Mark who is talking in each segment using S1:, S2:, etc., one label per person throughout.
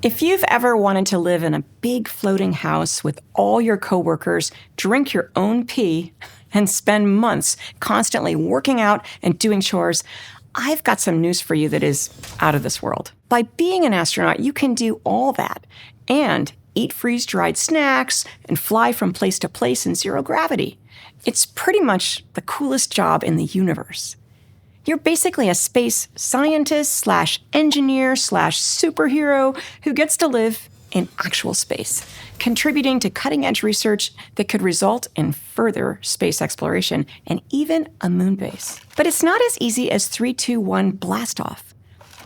S1: If you've ever wanted to live in a big floating house with all your coworkers, drink your own pee, and spend months constantly working out and doing chores, I've got some news for you that is out of this world. By being an astronaut, you can do all that and eat freeze-dried snacks and fly from place to place in zero gravity. It's pretty much the coolest job in the universe. You're basically a space scientist / engineer / superhero who gets to live in actual space, contributing to cutting-edge research that could result in further space exploration and even a moon base. But it's not as easy as 3, 2, 1 blast off.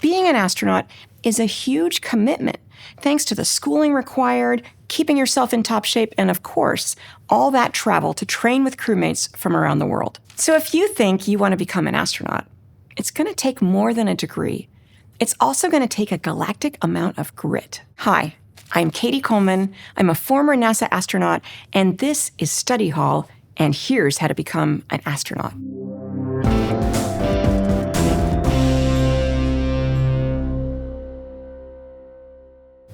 S1: Being an astronaut is a huge commitment, thanks to the schooling required, keeping yourself in top shape, and of course, all that travel to train with crewmates from around the world. So if you think you want to become an astronaut, it's going to take more than a degree. It's also going to take a galactic amount of grit. Hi, I'm Katie Coleman. I'm a former NASA astronaut, and this is Study Hall, and here's how to become an astronaut.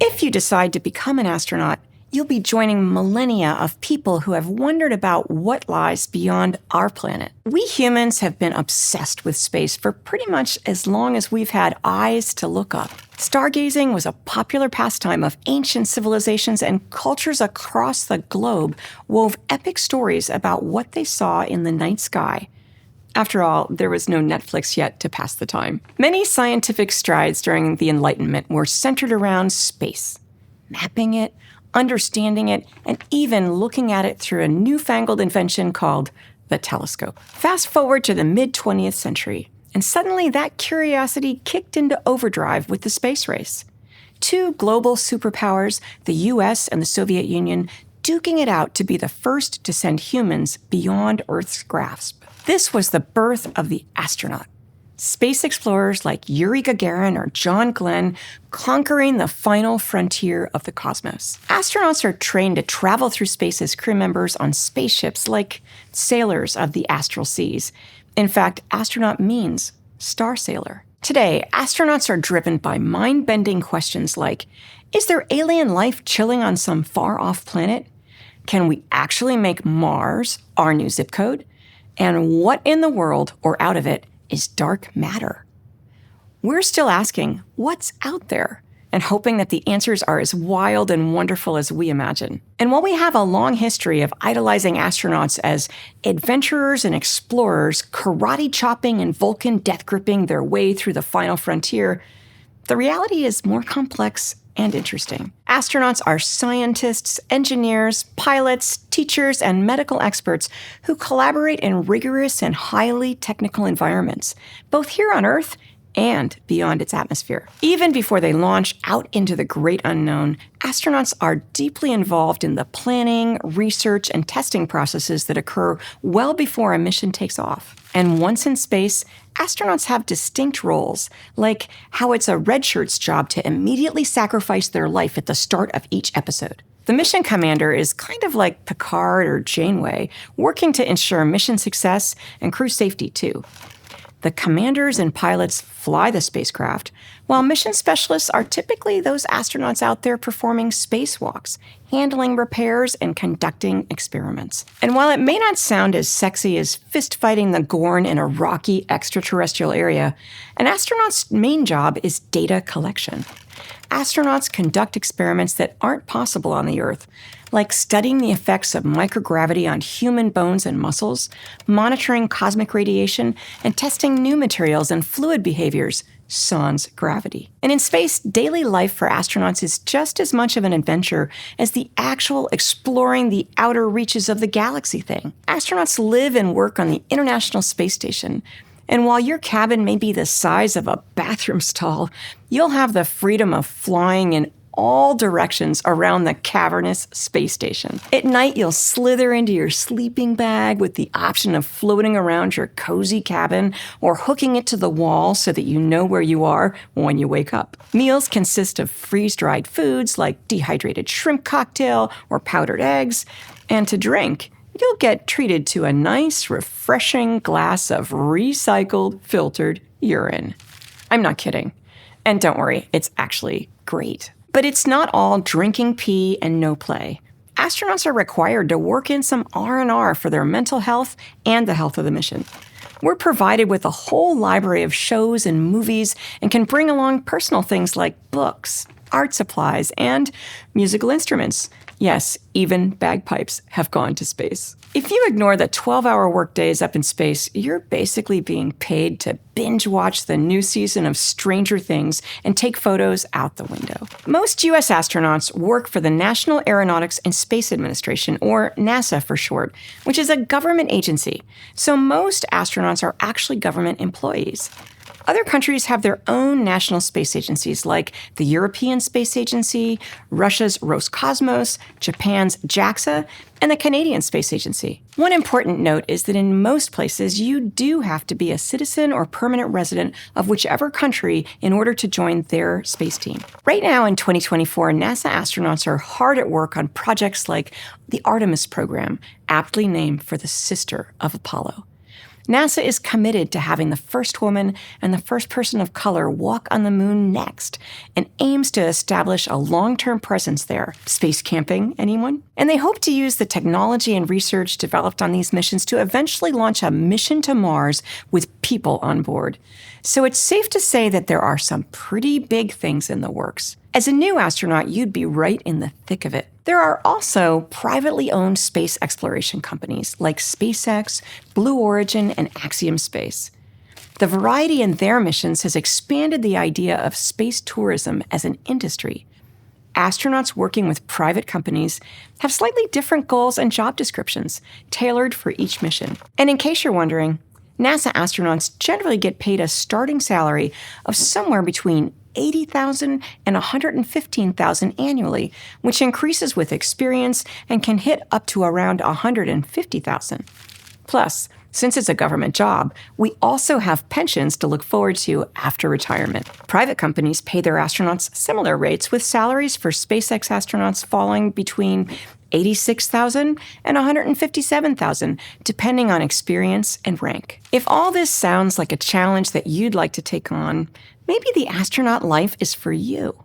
S1: If you decide to become an astronaut, you'll be joining millennia of people who have wondered about what lies beyond our planet. We humans have been obsessed with space for pretty much as long as we've had eyes to look up. Stargazing was a popular pastime of ancient civilizations, and cultures across the globe wove epic stories about what they saw in the night sky. After all, there was no Netflix yet to pass the time. Many scientific strides during the Enlightenment were centered around space, mapping it, understanding it, and even looking at it through a newfangled invention called the telescope. Fast forward to the mid-20th century, and suddenly that curiosity kicked into overdrive with the space race. Two global superpowers, the US and the Soviet Union, duking it out to be the first to send humans beyond Earth's grasp. This was the birth of the astronaut. Space explorers like Yuri Gagarin or John Glenn conquering the final frontier of the cosmos. Astronauts are trained to travel through space as crew members on spaceships like sailors of the astral seas. In fact, astronaut means star sailor. Today, astronauts are driven by mind-bending questions like, is there alien life chilling on some far-off planet? Can we actually make Mars our new zip code? And what in the world, or out of it, is dark matter? We're still asking, what's out there? And hoping that the answers are as wild and wonderful as we imagine. And while we have a long history of idolizing astronauts as adventurers and explorers, karate chopping and Vulcan death gripping their way through the final frontier, the reality is more complex and interesting. Astronauts are scientists, engineers, pilots, teachers, and medical experts who collaborate in rigorous and highly technical environments, both here on Earth and beyond its atmosphere. Even before they launch out into the great unknown, astronauts are deeply involved in the planning, research, and testing processes that occur well before a mission takes off. And once in space, astronauts have distinct roles, like how it's a red shirt's job to immediately sacrifice their life at the start of each episode. The mission commander is kind of like Picard or Janeway, working to ensure mission success and crew safety too. The commanders and pilots fly the spacecraft, while mission specialists are typically those astronauts out there performing spacewalks, handling repairs, and conducting experiments. And while it may not sound as sexy as fist-fighting the Gorn in a rocky extraterrestrial area, an astronaut's main job is data collection. Astronauts conduct experiments that aren't possible on the Earth, like studying the effects of microgravity on human bones and muscles, monitoring cosmic radiation, and testing new materials and fluid behaviors, sans gravity. And in space, daily life for astronauts is just as much of an adventure as the actual exploring the outer reaches of the galaxy thing. Astronauts live and work on the International Space Station, and while your cabin may be the size of a bathroom stall, you'll have the freedom of flying in all directions around the cavernous space station. At night, you'll slither into your sleeping bag with the option of floating around your cozy cabin or hooking it to the wall so that you know where you are when you wake up. Meals consist of freeze-dried foods like dehydrated shrimp cocktail or powdered eggs, and to drink, you'll get treated to a nice, refreshing glass of recycled, filtered urine. I'm not kidding. And don't worry, it's actually great. But it's not all drinking pee and no play. Astronauts are required to work in some R&R for their mental health and the health of the mission. We're provided with a whole library of shows and movies and can bring along personal things like books, art supplies, and musical instruments. Yes, even bagpipes have gone to space. If you ignore the 12-hour workdays up in space, you're basically being paid to binge watch the new season of Stranger Things and take photos out the window. Most U.S. astronauts work for the National Aeronautics and Space Administration, or NASA for short, which is a government agency. So most astronauts are actually government employees. Other countries have their own national space agencies, like the European Space Agency, Russia's Roscosmos, Japan's JAXA, and the Canadian Space Agency. One important note is that in most places, you do have to be a citizen or permanent resident of whichever country in order to join their space team. Right now in 2024, NASA astronauts are hard at work on projects like the Artemis program, aptly named for the sister of Apollo. NASA is committed to having the first woman and the first person of color walk on the moon next and aims to establish a long-term presence there. Space camping, anyone? And they hope to use the technology and research developed on these missions to eventually launch a mission to Mars with people on board. So it's safe to say that there are some pretty big things in the works. As a new astronaut, you'd be right in the thick of it. There are also privately owned space exploration companies like SpaceX, Blue Origin, and Axiom Space. The variety in their missions has expanded the idea of space tourism as an industry. Astronauts working with private companies have slightly different goals and job descriptions, tailored for each mission. And in case you're wondering, NASA astronauts generally get paid a starting salary of somewhere between $80,000 and $115,000 annually, which increases with experience and can hit up to around $150,000. Plus, since it's a government job, we also have pensions to look forward to after retirement. Private companies pay their astronauts similar rates, with salaries for SpaceX astronauts falling between $86,000 and $157,000, depending on experience and rank. If all this sounds like a challenge that you'd like to take on, maybe the astronaut life is for you.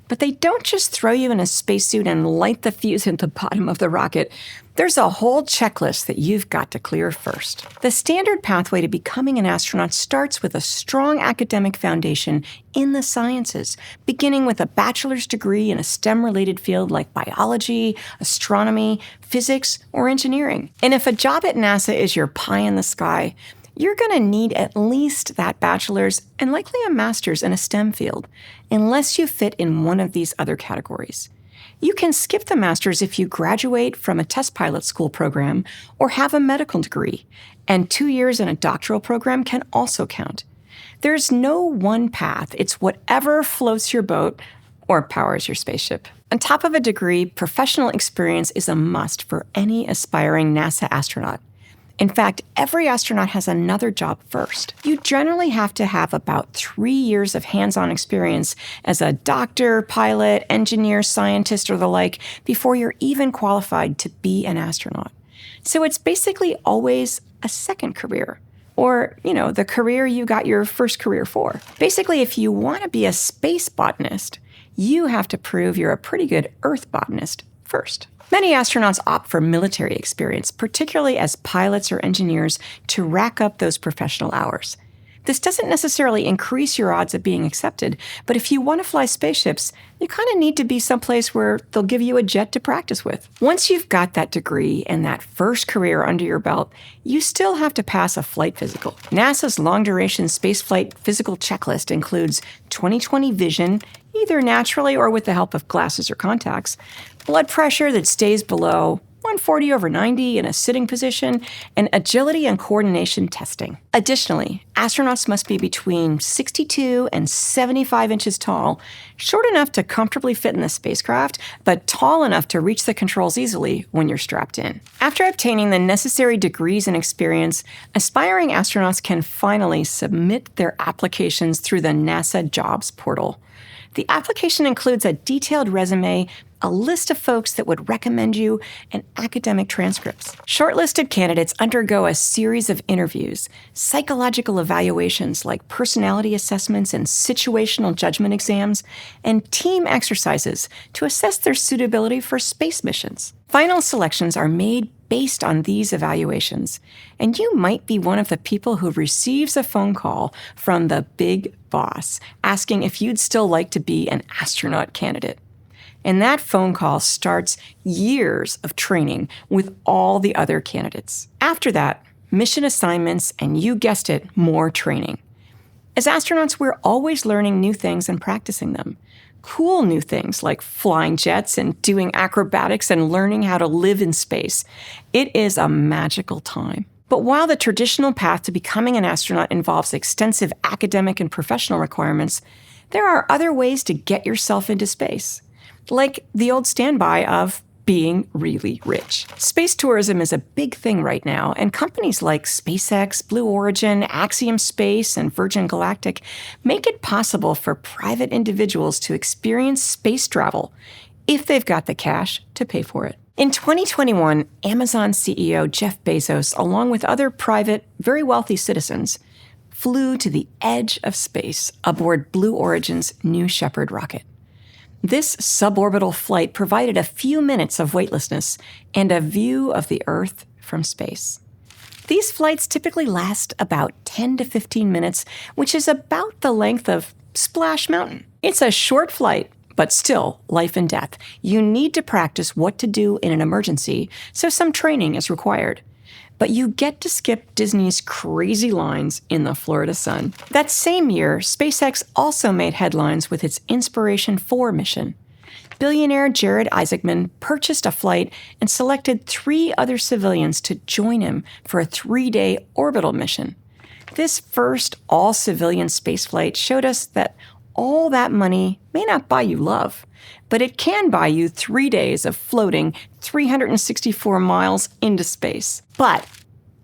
S1: But they don't just throw you in a spacesuit and light the fuse at the bottom of the rocket. There's a whole checklist that you've got to clear first. The standard pathway to becoming an astronaut starts with a strong academic foundation in the sciences, beginning with a bachelor's degree in a STEM-related field like biology, astronomy, physics, or engineering. And if a job at NASA is your pie in the sky, you're going to need at least that bachelor's and likely a master's in a STEM field, unless you fit in one of these other categories. You can skip the master's if you graduate from a test pilot school program or have a medical degree, and 2 years in a doctoral program can also count. There's no one path. It's whatever floats your boat or powers your spaceship. On top of a degree, professional experience is a must for any aspiring NASA astronaut. In fact, every astronaut has another job first. You generally have to have about 3 years of hands-on experience as a doctor, pilot, engineer, scientist, or the like before you're even qualified to be an astronaut. So it's basically always a second career, or, the career you got your first career for. Basically, if you want to be a space botanist, you have to prove you're a pretty good Earth botanist first. Many astronauts opt for military experience, particularly as pilots or engineers, to rack up those professional hours. This doesn't necessarily increase your odds of being accepted, but if you want to fly spaceships, you kind of need to be someplace where they'll give you a jet to practice with. Once you've got that degree and that first career under your belt, you still have to pass a flight physical. NASA's long-duration spaceflight physical checklist includes 20/20 vision, either naturally or with the help of glasses or contacts, blood pressure that stays below 140/90 in a sitting position, and agility and coordination testing. Additionally, astronauts must be between 62 and 75 inches tall, short enough to comfortably fit in the spacecraft, but tall enough to reach the controls easily when you're strapped in. After obtaining the necessary degrees and experience, aspiring astronauts can finally submit their applications through the NASA Jobs portal. The application includes a detailed resume, a list of folks that would recommend you, and academic transcripts. Shortlisted candidates undergo a series of interviews, psychological evaluations like personality assessments and situational judgment exams, and team exercises to assess their suitability for space missions. Final selections are made based on these evaluations, and you might be one of the people who receives a phone call from the big boss asking if you'd still like to be an astronaut candidate. And that phone call starts years of training with all the other candidates. After that, mission assignments and, you guessed it, more training. As astronauts, we're always learning new things and practicing them. Cool new things like flying jets and doing acrobatics and learning how to live in space. It is a magical time. But while the traditional path to becoming an astronaut involves extensive academic and professional requirements, there are other ways to get yourself into space. Like the old standby of being really rich. Space tourism is a big thing right now, and companies like SpaceX, Blue Origin, Axiom Space, and Virgin Galactic make it possible for private individuals to experience space travel if they've got the cash to pay for it. In 2021, Amazon CEO Jeff Bezos, along with other private, very wealthy citizens, flew to the edge of space aboard Blue Origin's New Shepard rocket. This suborbital flight provided a few minutes of weightlessness and a view of the Earth from space. These flights typically last about 10 to 15 minutes, which is about the length of Splash Mountain. It's a short flight, but still life and death. You need to practice what to do in an emergency, so some training is required. But you get to skip Disney's crazy lines in the Florida sun. That same year, SpaceX also made headlines with its Inspiration 4 mission. Billionaire Jared Isaacman purchased a flight and selected 3 other civilians to join him for a 3-day orbital mission. This first all-civilian spaceflight showed us that all that money may not buy you love, but it can buy you 3 days of floating 364 miles into space. But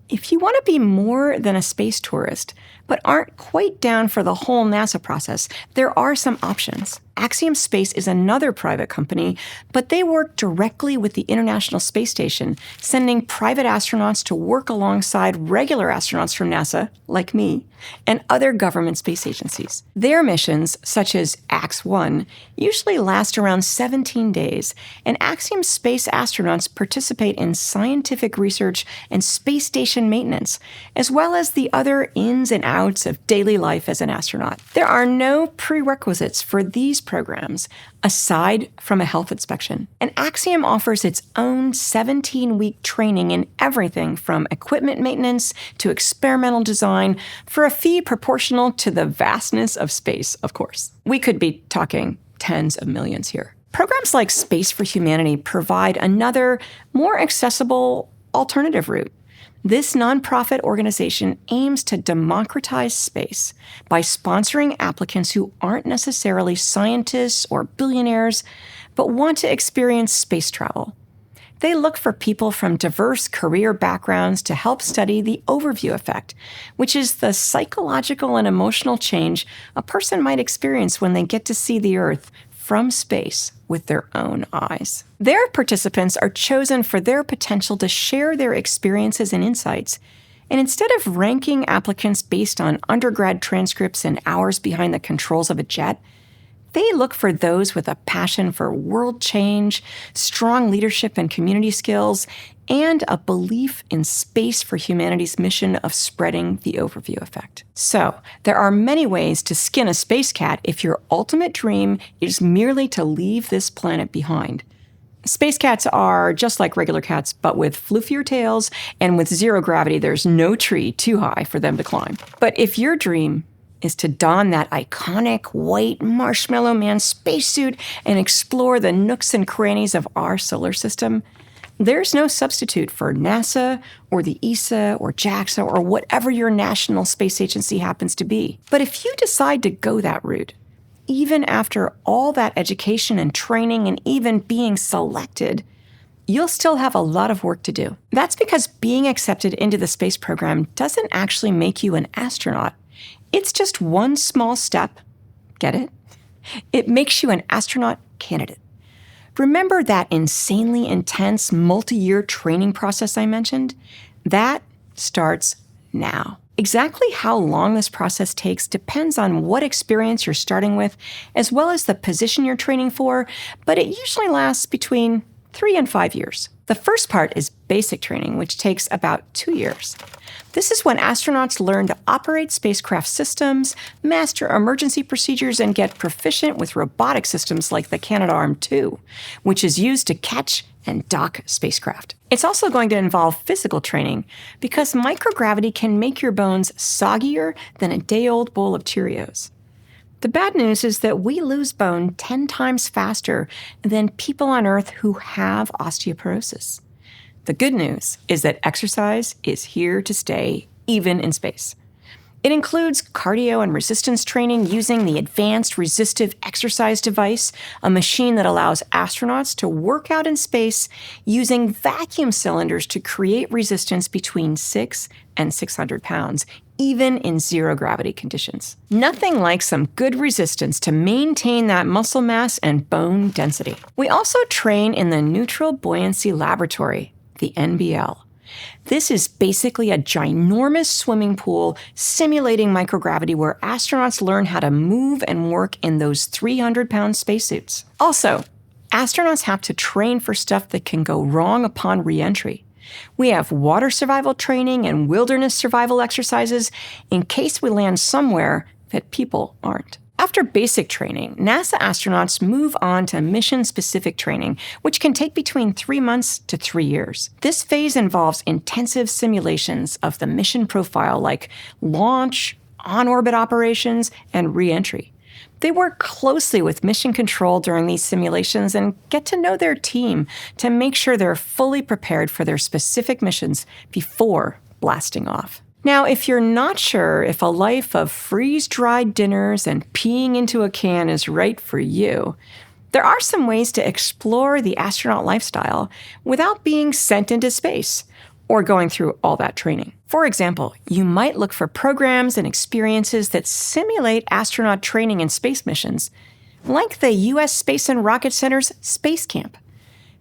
S1: if you want to be more than a space tourist, but aren't quite down for the whole NASA process, there are some options. Axiom Space is another private company, but they work directly with the International Space Station, sending private astronauts to work alongside regular astronauts from NASA, like me, and other government space agencies. Their missions, such as AX-1, usually last around 17 days, and Axiom Space astronauts participate in scientific research and space station maintenance, as well as the other ins and outs of daily life as an astronaut. There are no prerequisites for these programs, aside from a health inspection. And Axiom offers its own 17-week training in everything from equipment maintenance to experimental design for a fee proportional to the vastness of space, of course. We could be talking tens of millions here. Programs like Space for Humanity provide another, more accessible alternative route. This nonprofit organization aims to democratize space by sponsoring applicants who aren't necessarily scientists or billionaires, but want to experience space travel. They look for people from diverse career backgrounds to help study the overview effect, which is the psychological and emotional change a person might experience when they get to see the Earth from space with their own eyes. Their participants are chosen for their potential to share their experiences and insights, and instead of ranking applicants based on undergrad transcripts and hours behind the controls of a jet, they look for those with a passion for world change, strong leadership and community skills, and a belief in Space for Humanity's mission of spreading the overview effect. So, there are many ways to skin a space cat if your ultimate dream is merely to leave this planet behind. Space cats are just like regular cats, but with floofier tails, and with zero gravity, there's no tree too high for them to climb. But if your dream is to don that iconic white Marshmallow Man spacesuit and explore the nooks and crannies of our solar system, there's no substitute for NASA or the ESA or JAXA or whatever your national space agency happens to be. But if you decide to go that route, even after all that education and training and even being selected, you'll still have a lot of work to do. That's because being accepted into the space program doesn't actually make you an astronaut. It's just one small step, get it, It makes you an astronaut candidate. Remember that insanely intense multi-year training process I mentioned? That starts now. Exactly how long this process takes depends on what experience you're starting with, as well as the position you're training for, but it usually lasts between 3 and 5 years. The first part is basic training, which takes about 2 years. This is when astronauts learn to operate spacecraft systems, master emergency procedures, and get proficient with robotic systems like the Canadarm2, which is used to catch and dock spacecraft. It's also going to involve physical training because microgravity can make your bones soggier than a day-old bowl of Cheerios. The bad news is that we lose bone 10 times faster than people on Earth who have osteoporosis. The good news is that exercise is here to stay, even in space. It includes cardio and resistance training using the Advanced Resistive Exercise Device, a machine that allows astronauts to work out in space using vacuum cylinders to create resistance between 6 and 600 pounds, even in zero-gravity conditions. Nothing like some good resistance to maintain that muscle mass and bone density. We also train in the Neutral Buoyancy Laboratory, the NBL. This is basically a ginormous swimming pool simulating microgravity where astronauts learn how to move and work in those 300-pound spacesuits. Also, astronauts have to train for stuff that can go wrong upon re-entry. We have water survival training and wilderness survival exercises in case we land somewhere that people aren't. After basic training, NASA astronauts move on to mission-specific training, which can take between 3 months to 3 years. This phase involves intensive simulations of the mission profile like launch, on-orbit operations, and re-entry. They work closely with mission control during these simulations and get to know their team to make sure they're fully prepared for their specific missions before blasting off. Now, if you're not sure if a life of freeze-dried dinners and peeing into a can is right for you, there are some ways to explore the astronaut lifestyle without being sent into space or going through all that training. For example, you might look for programs and experiences that simulate astronaut training in space missions, like the U.S. Space and Rocket Center's Space Camp.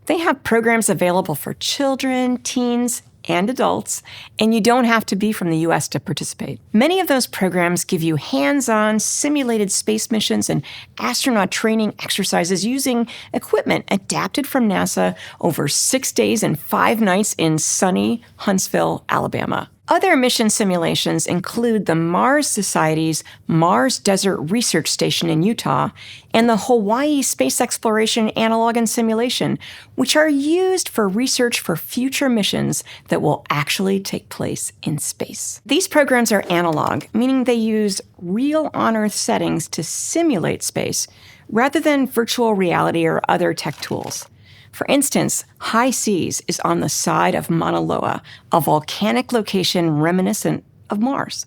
S1: They have programs available for children, teens, and adults, and you don't have to be from the U.S. to participate. Many of those programs give you hands-on simulated space missions and astronaut training exercises using equipment adapted from NASA over 6 days and 5 nights in sunny Huntsville, Alabama. Other mission simulations include the Mars Society's Mars Desert Research Station in Utah and the Hawaii Space Exploration Analog and Simulation, which are used for research for future missions that will actually take place in space. These programs are analog, meaning they use real on-Earth settings to simulate space, rather than virtual reality or other tech tools. For instance, High Seas is on the side of Mauna Loa, a volcanic location reminiscent of Mars.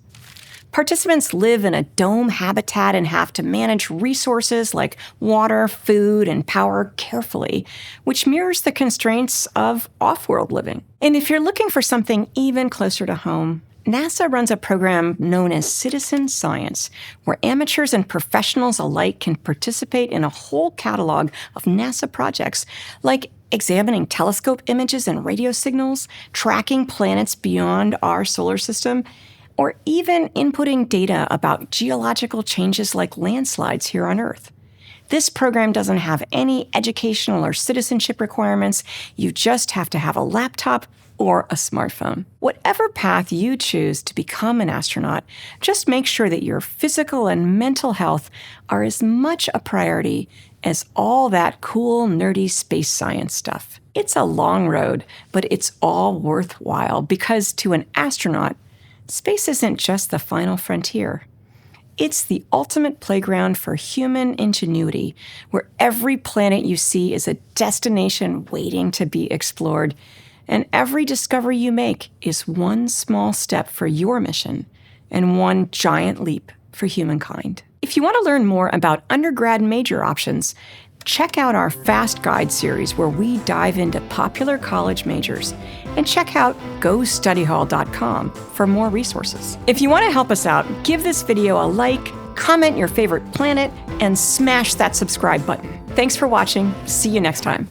S1: Participants live in a dome habitat and have to manage resources like water, food, and power carefully, which mirrors the constraints of off-world living. And if you're looking for something even closer to home, NASA runs a program known as Citizen Science, where amateurs and professionals alike can participate in a whole catalog of NASA projects, like examining telescope images and radio signals, tracking planets beyond our solar system, or even inputting data about geological changes like landslides here on Earth. This program doesn't have any educational or citizenship requirements. You just have to have a laptop or a smartphone. Whatever path you choose to become an astronaut, just make sure that your physical and mental health are as much a priority as all that cool, nerdy space science stuff. It's a long road, but it's all worthwhile because to an astronaut, space isn't just the final frontier. It's the ultimate playground for human ingenuity, where every planet you see is a destination waiting to be explored. And every discovery you make is one small step for your mission and one giant leap for humankind. If you want to learn more about undergrad major options, check out our Fast Guide series where we dive into popular college majors. And check out GoStudyHall.com for more resources. If you want to help us out, give this video a like, comment your favorite planet, and smash that subscribe button. Thanks for watching. See you next time.